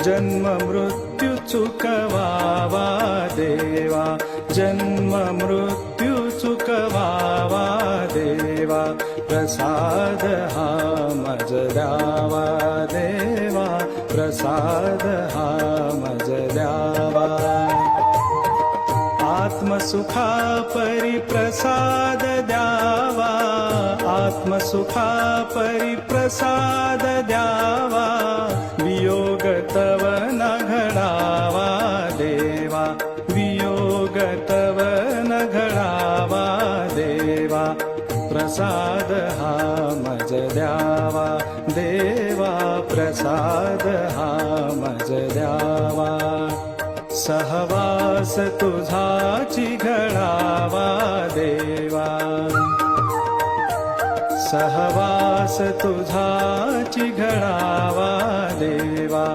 जन्म मृत्यू चुकवावा देवा, जन्म मृत्यू चुकवावा देवा, प्रसाद हा मज द्यावा देवा, प्रसाद हा मज द्यावा। आत्मसुखा परिप्रसाद द्यावा, आत्मसुखा परिप्रसाद द्यावा, वियोग तव न घडावा देवा, वियोग तव न घडावा देवा, प्रसाद हा मज द्यावा देवा, प्रसाद हा मज द्यावा। सहवास तुझाची घडावा देवा, सहवास तुझाची घडावा देवा,